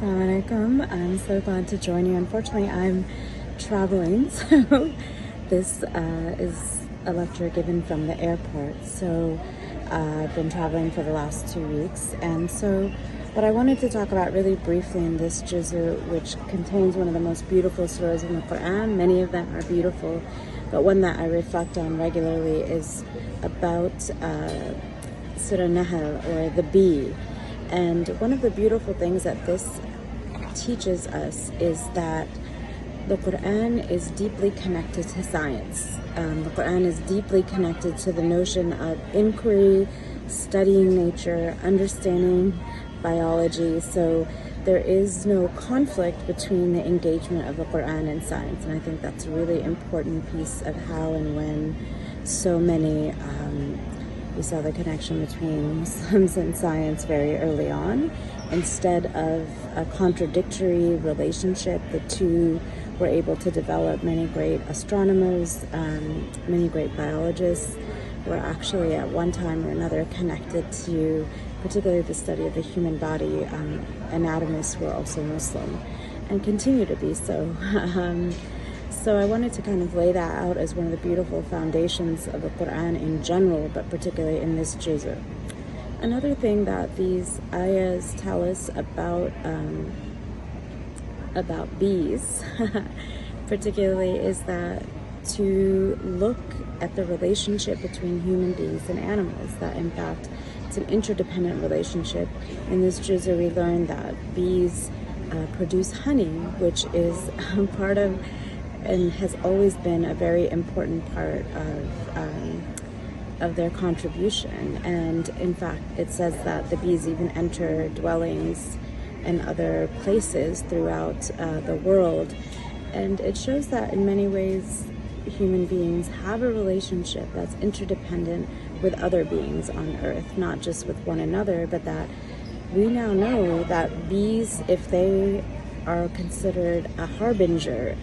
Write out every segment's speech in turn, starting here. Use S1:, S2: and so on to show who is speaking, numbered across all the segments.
S1: Assalamu alaikum. I'm so glad to join you. Unfortunately, I'm traveling, so this is a lecture given from the airport. So I've been traveling for the last 2 weeks, and so what I wanted to talk about really briefly in this juzu, which contains one of the most beautiful surahs in the Quran. Many of them are beautiful, but one that I reflect on regularly is about Surah Nahl, or the bee. And one of the beautiful things that this teaches us is that the Quran is deeply connected to science. The Quran is deeply connected to the notion of inquiry, studying nature, understanding biology. So there is no conflict between the engagement of the Quran and science. And I think that's a really important piece of how and when so many we saw the connection between Muslims and science very early on. Instead of a contradictory relationship, the two were able to develop. Many great astronomers, many great biologists were actually at one time or another connected to particularly the study of the human body. Anatomists were also Muslim and continue to be so. So I wanted to kind of lay that out as one of the beautiful foundations of the Quran in general, but particularly in this juzu. Another thing that these ayahs tell us about bees, particularly, is that to look at the relationship between human beings and animals, that in fact it's an interdependent relationship. In this juzu we learn that bees produce honey, which is part of and has always been a very important part of their contribution. And in fact, it says that the bees even enter dwellings and other places throughout the world. And it shows that in many ways, human beings have a relationship that's interdependent with other beings on earth, not just with one another, but that we now know that bees, if they are considered a harbinger,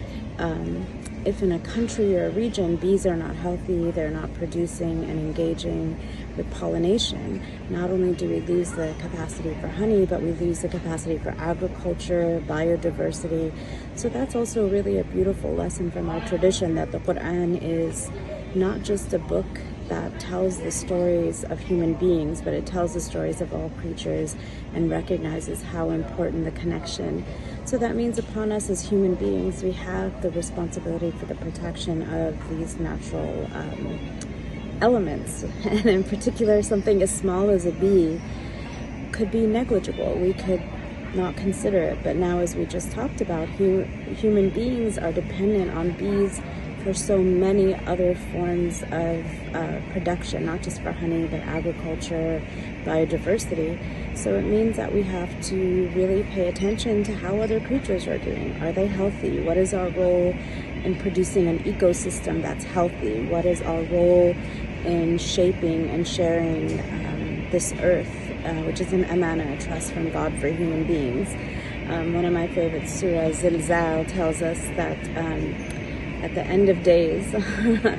S1: if in a country or a region bees are not healthy, they're not producing and engaging with pollination, not only do we lose the capacity for honey, but we lose the capacity for agriculture, biodiversity. So that's also really a beautiful lesson from our tradition, that the Quran is not just a book that tells the stories of human beings, but it tells the stories of all creatures and recognizes how important the connection. So that means upon us as human beings, we have the responsibility for the protection of these natural elements. And in particular, something as small as a bee could be negligible. We could not consider it. But now, as we just talked about, human beings are dependent on bees for so many other forms of production, not just for honey, but agriculture, biodiversity. So it means that we have to really pay attention to how other creatures are doing. Are they healthy? What is our role in producing an ecosystem that's healthy? What is our role in shaping and sharing this earth, which is an amana, a trust from God for human beings? One of my favorite surahs, Zilzal, tells us that at the end of days, the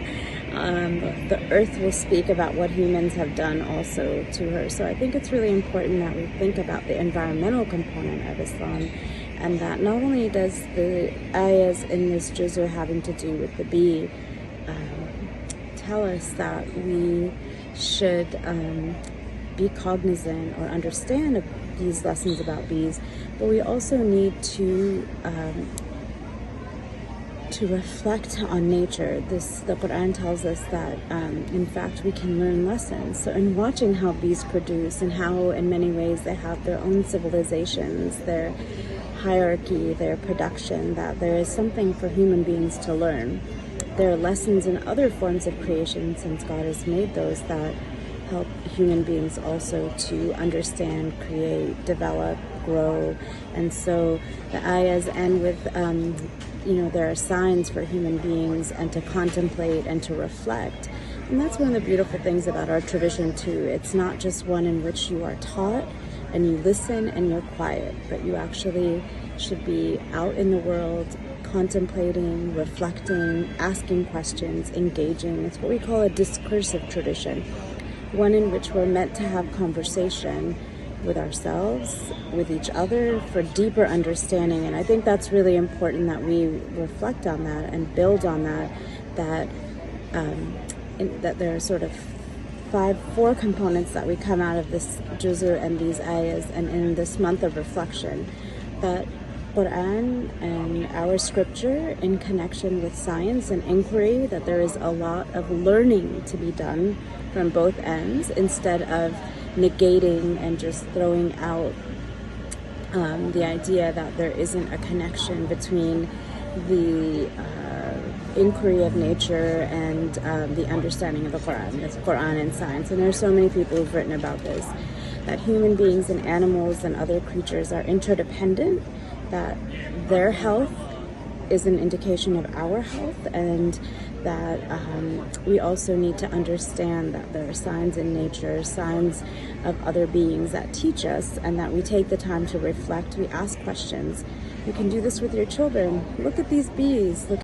S1: earth will speak about what humans have done also to her. So I think it's really important that we think about the environmental component of Islam, and that not only does the ayahs in this juzu having to do with the bee tell us that we should be cognizant or understand of these lessons about bees, but we also need to reflect on nature. The Quran tells us that in fact we can learn lessons. So in watching how bees produce and how in many ways they have their own civilizations, their hierarchy, their production, that there is something for human beings to learn. There are lessons in other forms of creation, since God has made those, that help human beings also to understand, create, develop, grow. And so the ayahs end with there are signs for human beings and to contemplate and to reflect. And that's one of the beautiful things about our tradition too. It's not just one in which you are taught and you listen and you're quiet, but you actually should be out in the world, contemplating, reflecting, asking questions, engaging. It's what we call a discursive tradition, one in which we're meant to have conversation with ourselves, with each other, for deeper understanding. And I think that's really important that we reflect on that and build on that, that there are sort of four components that we come out of this juzur and these ayahs, and in this month of reflection, that Quran and our scripture in connection with science and inquiry, that there is a lot of learning to be done from both ends, instead of negating and just throwing out the idea that there isn't a connection between the inquiry of nature and the understanding of the Quran. That's Quran and science. And there's so many people who've written about this, that human beings and animals and other creatures are interdependent, that their health is an indication of our health, and that we also need to understand that there are signs in nature, signs of other beings that teach us, and that we take the time to reflect, we ask questions. You can do this with your children. Look at these bees. Look